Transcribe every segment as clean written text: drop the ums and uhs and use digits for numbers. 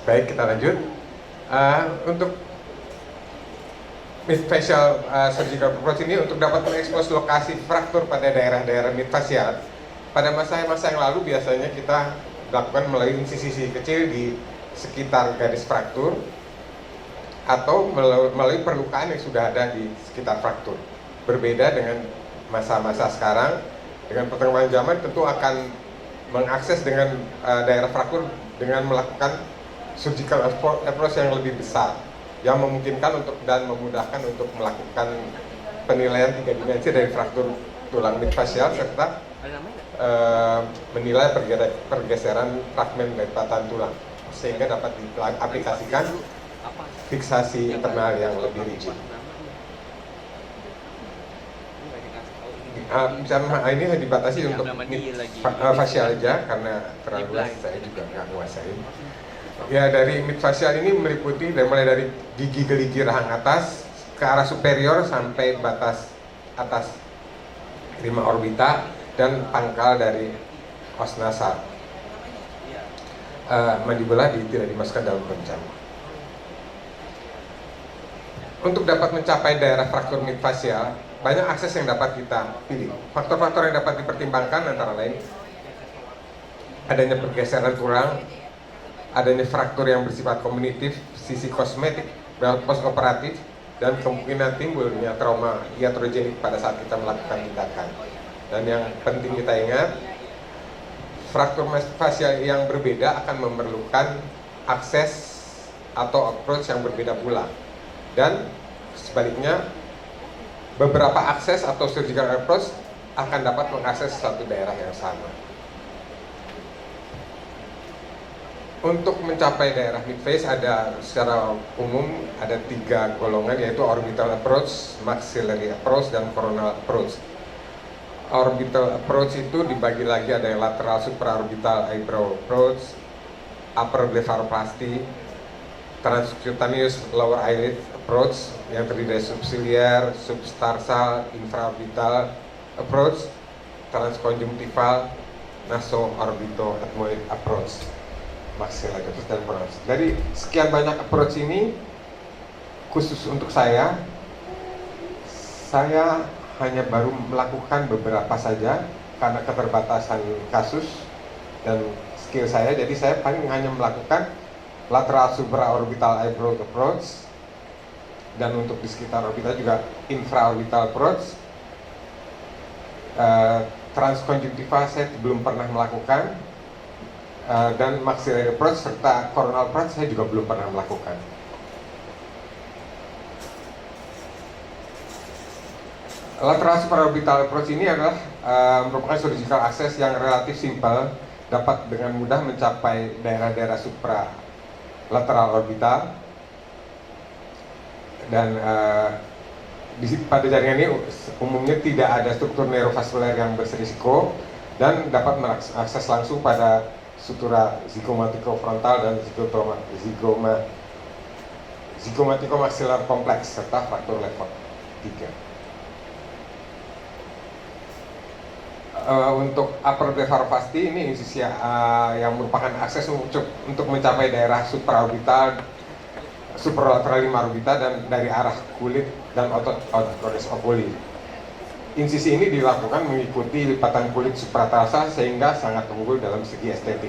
Baik, kita lanjut. Untuk midfacial surgical approach ini untuk dapat mengekspos lokasi fraktur pada daerah-daerah midfacial. Pada masa-masa yang lalu biasanya kita lakukan melalui insisi kecil di sekitar garis fraktur atau melalui perlukaan yang sudah ada di sekitar fraktur. Berbeda dengan masa-masa sekarang, dengan perkembangan zaman tentu akan mengakses dengan daerah fraktur dengan melakukan surgical approach yang lebih besar, yang memungkinkan untuk dan memudahkan untuk melakukan penilaian 3 dimensi dari fraktur tulang midfacial serta menilai pergeseran fragmen dari tatan tulang sehingga dapat diaplikasikan fiksasi internal yang lebih rigid. Ini dibatasi untuk midfacial aja karena terlalu luas, saya juga nggak menguasai. Ya, dari midfacial ini meliputi mulai dari gigi gerigi rahang atas ke arah superior sampai batas atas rima orbita dan pangkal dari os nasal. Mandibula tidak dimasukkan dalam perencanaan. Untuk dapat mencapai daerah fraktur midfacial, banyak akses yang dapat kita pilih. Faktor-faktor yang dapat dipertimbangkan antara lain adanya pergeseran tulang, adanya fraktur yang bersifat kognitif, sisi kosmetik, postoperatif, dan kemungkinan timbulnya trauma iatrogenik pada saat kita melakukan tindakan. Dan yang penting kita ingat, fraktur midfacial yang berbeda akan memerlukan akses atau approach yang berbeda pula. Dan sebaliknya, beberapa akses atau surgical approach akan dapat mengakses satu daerah yang sama. Untuk mencapai daerah midface ada secara umum ada 3 golongan, yaitu orbital approach, maxillary approach, dan coronal approach. Orbital approach itu dibagi lagi, ada yang lateral supraorbital eyebrow approach, upper blepharoplasty, transcutaneous lower eyelid approach yang terdiri dari subciliar, subtarsal, infraorbital approach, transconjunctival, naso-orbito-ethmoid approach, maxillary dan coronal. Dari sekian banyak approach ini, khusus untuk saya hanya baru melakukan beberapa saja karena keterbatasan kasus dan skill saya. Jadi saya paling hanya melakukan lateral supraorbital eyebrow approach, dan untuk di sekitar orbital juga infraorbital approach. Transconjunctival saya belum pernah melakukan, dan maxillary approach serta coronal approach saya juga belum pernah melakukan. Lateral supraorbital approach ini adalah merupakan surgical access yang relatif simpel, dapat dengan mudah mencapai daerah-daerah supra lateral orbital, dan pada jaringan ini umumnya tidak ada struktur neurovaskuler yang berserisiko dan dapat mengakses langsung pada sutura zygomatico-frontal dan zygomatico-maxillar kompleks serta fraktur level 3. Untuk upper blepharoplasty ini insisi yang merupakan akses untuk mencapai daerah supraorbital, supralateral lima orbita dan dari arah kulit dan otot cortex oculi. Insisi ini dilakukan mengikuti lipatan kulit supratarsal sehingga sangat unggul dalam segi estetik.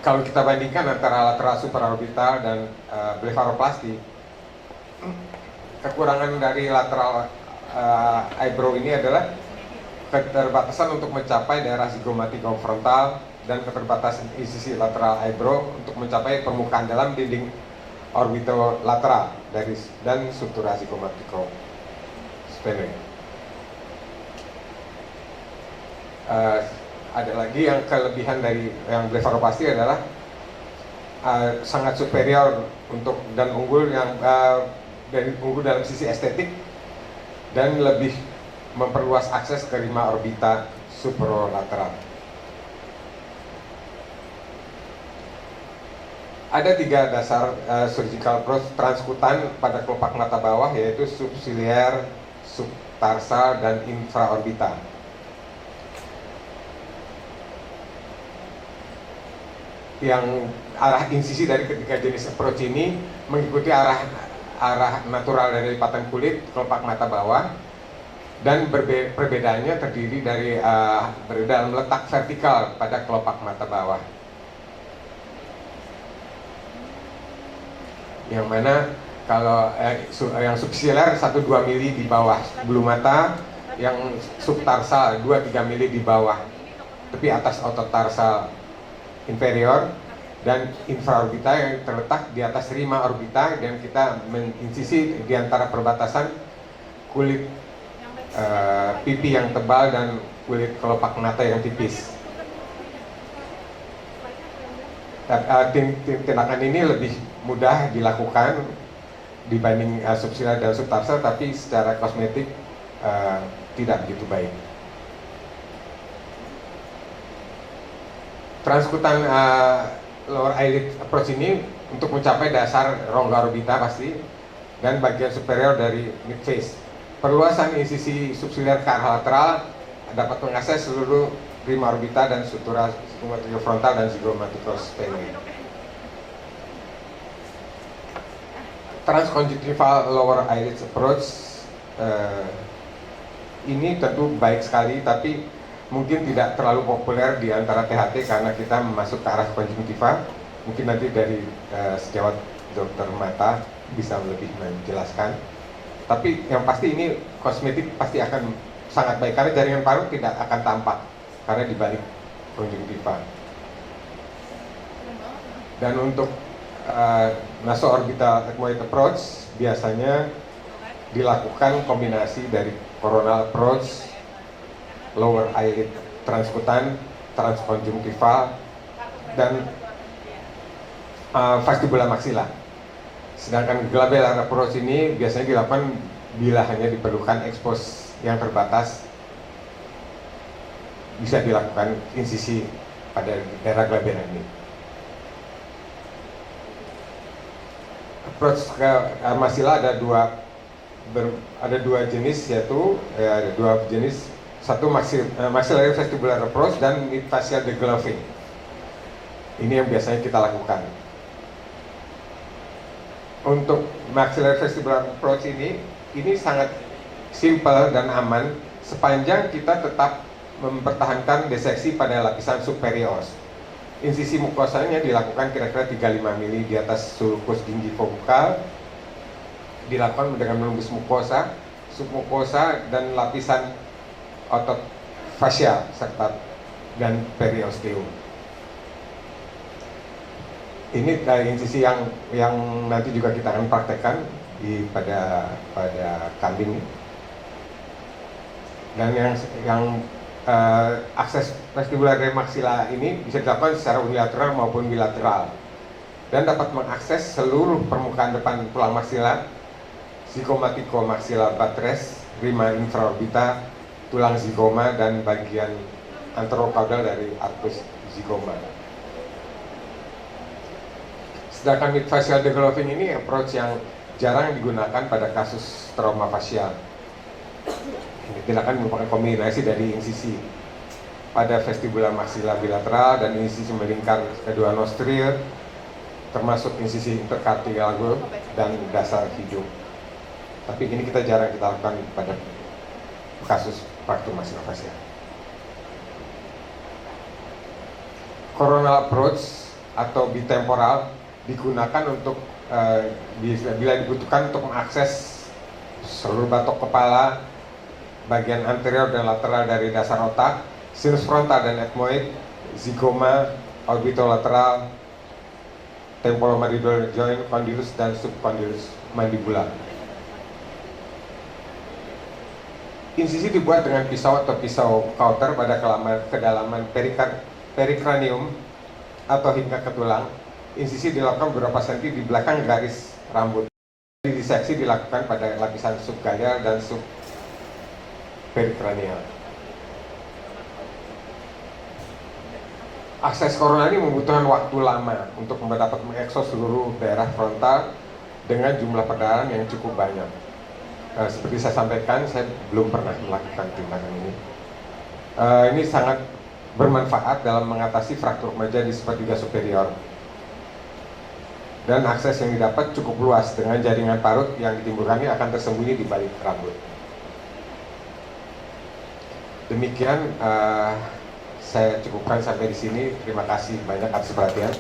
Kalau kita bandingkan antara lateral supraorbital dan blepharoplasty, kekurangan dari lateral eyebrow ini adalah keterbatasan untuk mencapai daerah zygomatico-frontal dan keterbatasan insisi lateral eyebrow untuk mencapai permukaan dalam dinding orbitolateral dan struktura zygomatico-sphenoid. Ada lagi yang kelebihan dari yang blepharoplasty adalah sangat superior untuk dan unggul dalam sisi estetik dan lebih memperluas akses ke rima orbita supralateral. Ada 3 dasar surgical approach transkutan pada kelopak mata bawah, yaitu subciliar, subtarsal, dan infraorbital. yang arah insisi dari ketiga jenis approach ini mengikuti arah natural dari lipatan kulit kelopak mata bawah, dan perbedaannya terdiri dari dalam letak vertikal pada kelopak mata bawah, yang mana kalau yang subsiler 1-2 mili di bawah bulu mata, yang subtarsal 2-3 mili di bawah tepi atas otot tarsal inferior, dan infraorbita yang terletak di atas rima orbita, dan kita menginsisi di antara perbatasan kulit pipi yang tebal dan kulit kelopak mata yang tipis. Tindakan ini lebih mudah dilakukan dibanding subsidiar dan subtarsal, tapi secara kosmetik tidak begitu baik. Transkutan lower eyelid approach ini untuk mencapai dasar rongga orbita pasti dan bagian superior dari mid face. Perluasan insisi subsidiar ke arah lateral dapat mengakses seluruh rima orbita dan sutura frontal dan zygomaticus peni. Transconjunctival lower eyelid approach ini tentu baik sekali, tapi mungkin tidak terlalu populer di antara THT karena kita masuk ke arah konjungtiva. Mungkin nanti dari sejawat dokter mata bisa lebih menjelaskan. Tapi yang pasti ini kosmetik pasti akan sangat baik karena jaringan paru tidak akan tampak karena di balik konjungtiva. Dan untuk nasoorbital ethmoid approach biasanya dilakukan kombinasi dari coronal approach, lower eyelid transkutan, transkonjungtival, dan vestibular maxilla. Sedangkan glabellar approach ini biasanya dilakukan bila hanya diperlukan expose yang terbatas, bisa dilakukan insisi pada daerah glabellar ini. Approach ke maxilla ada dua jenis, yaitu ada dua jenis. Satu maxillary vestibular approach dan mid facial degloving. Ini yang biasanya kita lakukan. Untuk maxillary vestibular approach ini sangat simple dan aman sepanjang kita tetap mempertahankan deseksi pada lapisan superior. Insisi mukosanya dilakukan kira-kira 35 mili di atas sulcus gingivokal, dilakukan dengan menembus mukosa, submukosa, dan lapisan otot fasial serta dan periosteum. Ini insisi yang nanti juga kita akan praktekkan pada kambing. Dan yang akses vestibular maxilla ini bisa dilakukan secara unilateral maupun bilateral dan dapat mengakses seluruh permukaan depan tulang maxilla, zygomatico maxilla buttress, rima infraorbita, tulang zygoma, dan bagian anterocaudal dari arcus zygoma. Sedangkan mid facial degloving ini approach yang jarang digunakan pada kasus trauma facial. Ini tindakan merupakan kombinasi dari insisi pada vestibular maxilla bilateral dan insisi melingkar kedua nostril, termasuk insisi intercardiagal dan dasar hidung. Tapi ini kita jarang kita lakukan pada kasus fraktur maxillofacial. Coronal approach atau bitemporal digunakan untuk bila dibutuhkan untuk mengakses seluruh batok kepala, bagian anterior dan lateral dari dasar otak, sinus frontal dan ethmoid, zygoma, orbitolateral, temporomandibular joint, condylus dan subcondylus mandibular. Insisi dibuat dengan pisau atau pisau kauter pada kedalaman perikranium atau hingga ke tulang. Insisi dilakukan beberapa senti di belakang garis rambut. Diseksi dilakukan pada lapisan subgalial dan subperikranial. Akses koronal ini membutuhkan waktu lama untuk dapat mengekspos seluruh daerah frontal dengan jumlah perdarahan yang cukup banyak. Seperti saya sampaikan, saya belum pernah melakukan tindakan ini. Ini sangat bermanfaat dalam mengatasi fraktur remaja di sepertiga superior. Dan akses yang didapat cukup luas dengan jaringan parut yang ditimbulkannya akan tersembunyi di balik rambut. Demikian saya cukupkan sampai di sini. Terima kasih banyak atas perhatian.